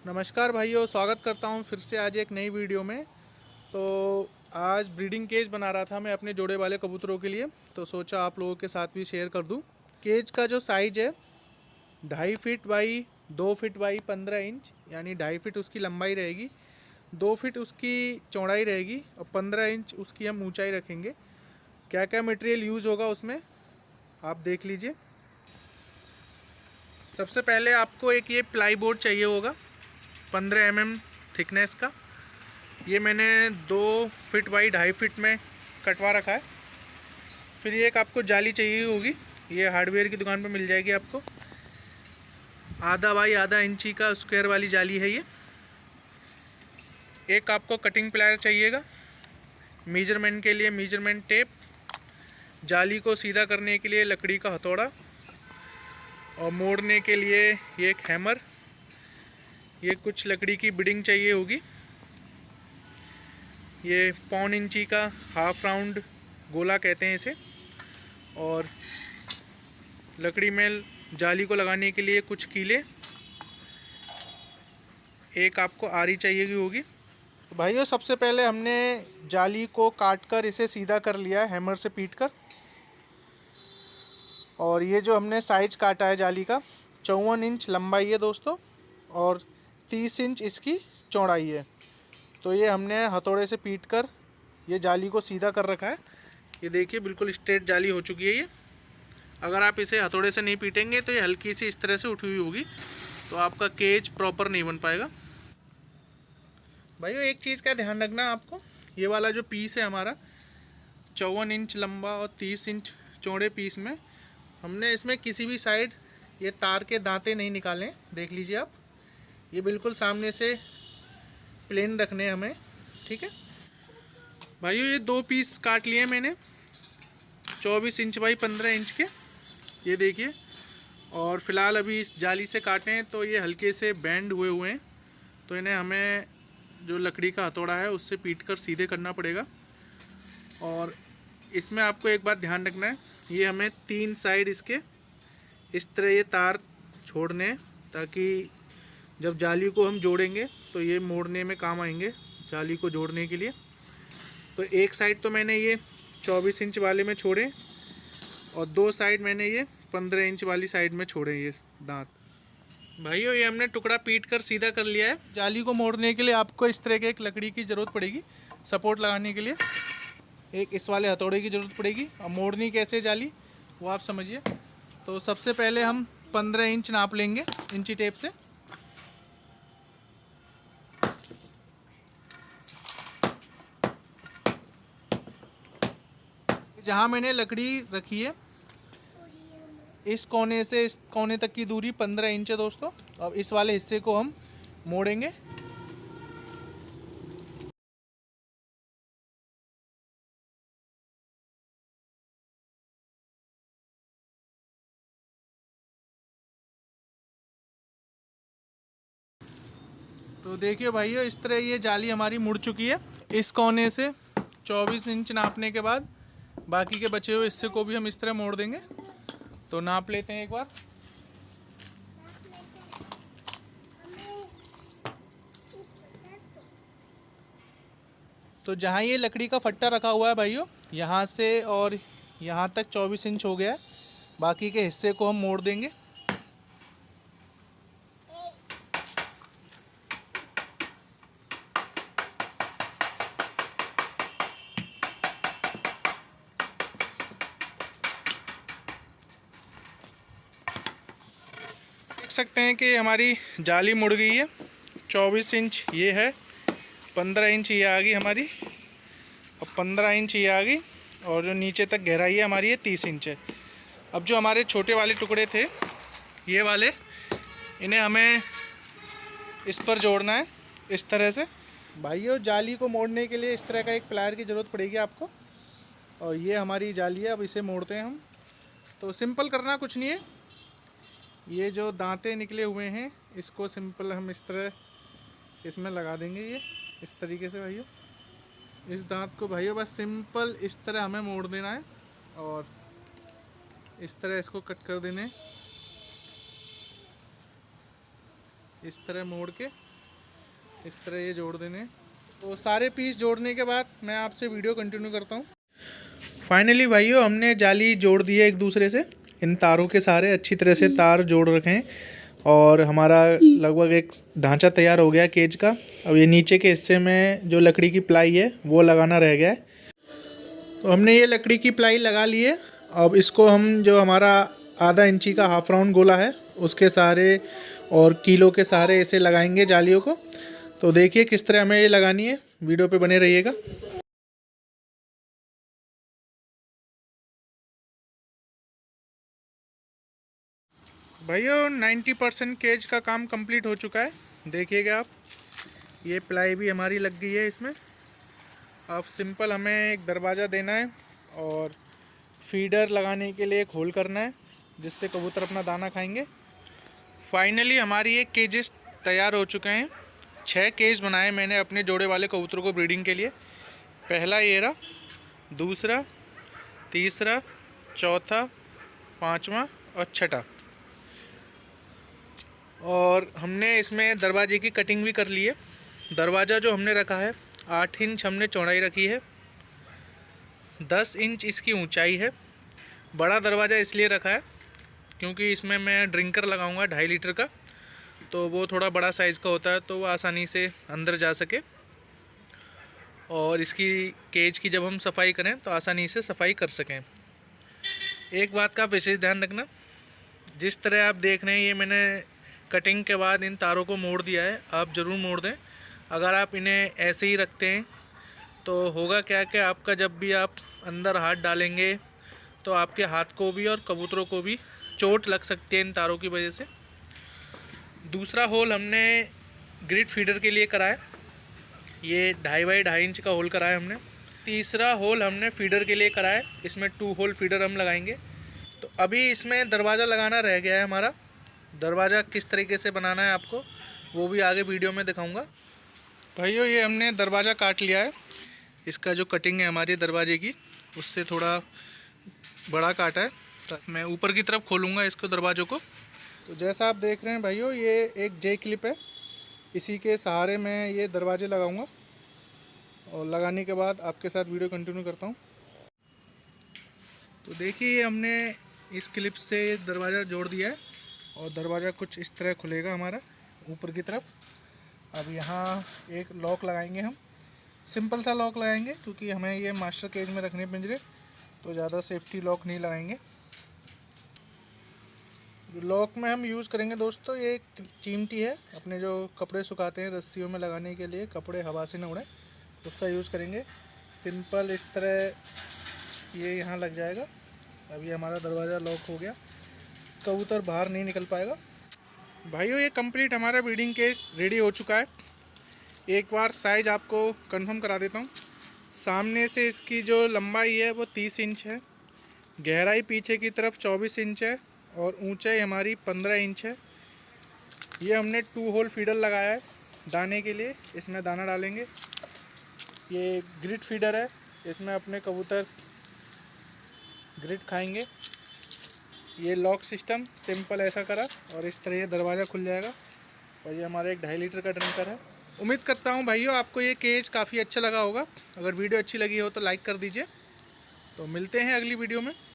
नमस्कार भाइयों, स्वागत करता हूं फिर से आज एक नई वीडियो में। तो आज ब्रीडिंग केज बना रहा था मैं अपने जोड़े वाले कबूतरों के लिए, तो सोचा आप लोगों के साथ भी शेयर कर दूं। केज का जो साइज़ है 2.5 feet by 2 feet by 15 inch, यानी 2.5 फीट उसकी लंबाई रहेगी, 2 फीट उसकी चौड़ाई रहेगी और 15 इंच उसकी हम ऊंचाई रखेंगे। क्या क्या मटेरियल यूज़ होगा उसमें आप देख लीजिए। सबसे पहले आपको एक ये प्लाई बोर्ड चाहिए होगा 15 mm थिकनेस का। ये मैंने 2 फीट बाई 2.5 फीट में कटवा रखा है। फिर ये एक आपको जाली चाहिए होगी, ये हार्डवेयर की दुकान पर मिल जाएगी आपको। आधा बाई आधा इंची का स्क्वायर वाली जाली है ये। एक आपको कटिंग प्लायर चाहिएगा, मेजरमेंट के लिए मेजरमेंट टेप, जाली को सीधा करने के लिए लकड़ी का हथौड़ा और मोड़ने के लिए ये एक हैमर। ये कुछ लकड़ी की बिडिंग चाहिए होगी। ये 1.25 इंची का हाफ राउंड गोला कहते हैं इसे। और लकड़ी में जाली को लगाने के लिए कुछ कीले। एक आपको आरी चाहिए होगी। तो भाइयों, सबसे पहले हमने जाली को काट कर इसे सीधा कर लिया है हैमर से पीट कर। और ये जो हमने साइज काटा है जाली का 54 इंच लंबाई है दोस्तों, और 30 इंच इसकी चौड़ाई है। तो ये हमने हथौड़े से पीट कर ये जाली को सीधा कर रखा है। ये देखिए बिल्कुल स्ट्रेट जाली हो चुकी है ये। अगर आप इसे हथौड़े से नहीं पीटेंगे तो ये हल्की सी इस तरह से उठी हुई होगी, तो आपका केज प्रॉपर नहीं बन पाएगा। भाइयों, एक चीज़ का ध्यान रखना आपको, ये वाला जो पीस है हमारा 54 इंच लंबा और 30 इंच चौड़े पीस में हमने इसमें किसी भी साइड ये तार के दांते नहीं निकाले। देख लीजिए आप, ये बिल्कुल सामने से प्लेन रखने हैं हमें, ठीक है भाइयों। ये 2 पीस काट लिए मैंने 24 इंच बाई 15 इंच के, ये देखिए। और फ़िलहाल अभी इस जाली से काटे हैं तो ये हल्के से बेंड हुए हुए हैं, तो इन्हें हमें जो लकड़ी का हथौड़ा है उससे पीट कर सीधे करना पड़ेगा। और इसमें आपको एक बात ध्यान रखना है, ये हमें 3 साइड इसके इस तरह ये तार छोड़ने हैं, ताकि जब जाली को हम जोड़ेंगे तो ये मोड़ने में काम आएंगे जाली को जोड़ने के लिए। तो एक साइड तो मैंने ये 24 इंच वाले में छोड़े और 2 साइड मैंने ये 15 इंच वाली साइड में छोड़े ये दांत। भाइयों, ये हमने टुकड़ा पीट कर सीधा कर लिया है। जाली को मोड़ने के लिए आपको इस तरह के एक लकड़ी की ज़रूरत पड़ेगी सपोर्ट लगाने के लिए। एक इस वाले हथौड़े की ज़रूरत पड़ेगी। अब मोड़नी कैसे जाली वो आप समझिए। तो सबसे पहले हम 15 इंच नाप लेंगे इंची टेप से। जहाँ मैंने लकड़ी रखी है इस कोने से इस कोने तक की दूरी 15 इंच है दोस्तों। अब इस वाले हिस्से को हम मोड़ेंगे। तो देखिए भाइयों, इस तरह ये जाली हमारी मुड़ चुकी है। इस कोने से 24 इंच नापने के बाद बाकी के बचे हुए हिस्से को भी हम इस तरह मोड़ देंगे। तो नाप लेते हैं एक बार। तो जहाँ ये लकड़ी का फट्टा रखा हुआ है भाइयों, यहाँ से और यहाँ तक 24 इंच हो गया है। बाकी के हिस्से को हम मोड़ देंगे। देख सकते हैं कि हमारी जाली मुड़ गई है। 24 इंच ये है, 15 इंच ये आ गई हमारी, और 15 इंच ये आ गई, और जो नीचे तक गहराई है हमारी ये 30 इंच है। अब जो हमारे छोटे वाले टुकड़े थे ये वाले, इन्हें हमें इस पर जोड़ना है इस तरह से। भाइयों, जाली को मोड़ने के लिए इस तरह का एक प्लायर की ज़रूरत पड़ेगी आपको। और ये हमारी जाली है, अब इसे मोड़ते हैं हम। तो सिंपल करना कुछ नहीं है, ये जो दांते निकले हुए हैं इसको सिंपल हम इस तरह इसमें लगा देंगे, ये इस तरीके से भाइयों। इस दांत को भाइयों बस सिंपल इस तरह हमें मोड़ देना है और इस तरह इसको कट कर देने, इस तरह मोड़ के इस तरह ये जोड़ देने। तो सारे पीस जोड़ने के बाद मैं आपसे वीडियो कंटिन्यू करता हूँ। फाइनली भाइयों हमने जाली जोड़ दी है एक दूसरे से। इन तारों के सारे अच्छी तरह से तार जोड़ रखे हैं और हमारा लगभग एक ढांचा तैयार हो गया केज का। अब ये नीचे के हिस्से में जो लकड़ी की प्लाई है वो लगाना रह गया है। तो हमने ये लकड़ी की प्लाई लगा ली है। अब इसको हम जो हमारा आधा इंची का हाफ राउंड गोला है उसके सहारे और कीलों के सहारे इसे लगाएंगे जालियों को। तो देखिए किस तरह हमें ये लगानी है, वीडियो पे बने रहिएगा। भाइयों 90% केज का काम कंप्लीट हो चुका है। देखिएगा आप, ये प्लाई भी हमारी लग गई है इसमें। अब सिंपल हमें एक दरवाज़ा देना है और फीडर लगाने के लिए एक होल करना है जिससे कबूतर अपना दाना खाएंगे। फाइनली हमारी ये केजेस तैयार हो चुके हैं। 6 केज बनाए मैंने अपने जोड़े वाले कबूतरों को ब्रीडिंग के लिए। पहला ये रहा, दूसरा, तीसरा, चौथा, पांचवा और छठा। और हमने इसमें दरवाजे की कटिंग भी कर ली है। दरवाज़ा जो हमने रखा है 8 इंच हमने चौड़ाई रखी है, 10 इंच इसकी ऊंचाई है। बड़ा दरवाज़ा इसलिए रखा है क्योंकि इसमें मैं ड्रिंकर लगाऊंगा 2.5 लीटर का, तो वो थोड़ा बड़ा साइज़ का होता है तो वो आसानी से अंदर जा सके और इसकी केज की जब हम सफाई करें तो आसानी से सफाई कर सकें। एक बात का विशेष ध्यान रखना, जिस तरह आप देख रहे हैं ये मैंने कटिंग के बाद इन तारों को मोड़ दिया है, आप ज़रूर मोड़ दें। अगर आप इन्हें ऐसे ही रखते हैं तो होगा क्या कि आपका जब भी आप अंदर हाथ डालेंगे तो आपके हाथ को भी और कबूतरों को भी चोट लग सकती है इन तारों की वजह से। दूसरा होल हमने ग्रिड फीडर के लिए कराया, ये 2.5 बाई 2.5 इंच का होल कराया हमने। तीसरा होल हमने फीडर के लिए कराया, इसमें 2 होल फीडर हम लगाएंगे। तो अभी इसमें दरवाज़ा लगाना रह गया है हमारा। दरवाज़ा किस तरीके से बनाना है आपको वो भी आगे वीडियो में दिखाऊंगा। भाइयों ये हमने दरवाज़ा काट लिया है। इसका जो कटिंग है हमारी दरवाजे की उससे थोड़ा बड़ा काटा है। तो मैं ऊपर की तरफ खोलूँगा इसको दरवाज़ों को। तो जैसा आप देख रहे हैं भाइयों ये एक जे क्लिप है, इसी के सहारे मैं ये दरवाजे लगाऊंगा और लगाने के बाद आपके साथ वीडियो कंटिन्यू करता हूँ। तो देखिए हमने इस क्लिप से दरवाज़ा जोड़ दिया है और दरवाज़ा कुछ इस तरह खुलेगा हमारा ऊपर की तरफ। अब यहाँ एक लॉक लगाएंगे हम, सिंपल सा लॉक लगाएंगे क्योंकि हमें ये मास्टर केज में रखने पिंजरे, तो ज़्यादा सेफ्टी लॉक नहीं लगाएंगे। जो लॉक में हम यूज़ करेंगे दोस्तों ये चिमटी है, अपने जो कपड़े सुखाते हैं रस्सियों में लगाने के लिए, कपड़े हवा से न उड़े, उसका यूज़ करेंगे। सिंपल इस तरह ये यहाँ लग जाएगा। अभी हमारा दरवाज़ा लॉक हो गया, कबूतर बाहर नहीं निकल पाएगा। भाइयों ये कंप्लीट हमारा ब्रीडिंग केज रेडी हो चुका है। एक बार साइज़ आपको कंफर्म करा देता हूँ। सामने से इसकी जो लंबाई है वो 30 इंच है, गहराई पीछे की तरफ 24 इंच है और ऊंचाई हमारी 15 इंच है। ये हमने 2 होल फीडर लगाया है दाने के लिए, इसमें दाना डालेंगे। ये ग्रिड फीडर है, इसमें अपने कबूतर ग्रिड खाएंगे। ये लॉक सिस्टम सिंपल ऐसा करा और इस तरह ये दरवाज़ा खुल जाएगा। और ये हमारा एक 2.5 लीटर का ड्रिंकर है। उम्मीद करता हूँ भाइयों आपको ये केज काफ़ी अच्छा लगा होगा। अगर वीडियो अच्छी लगी हो तो लाइक कर दीजिए। तो मिलते हैं अगली वीडियो में।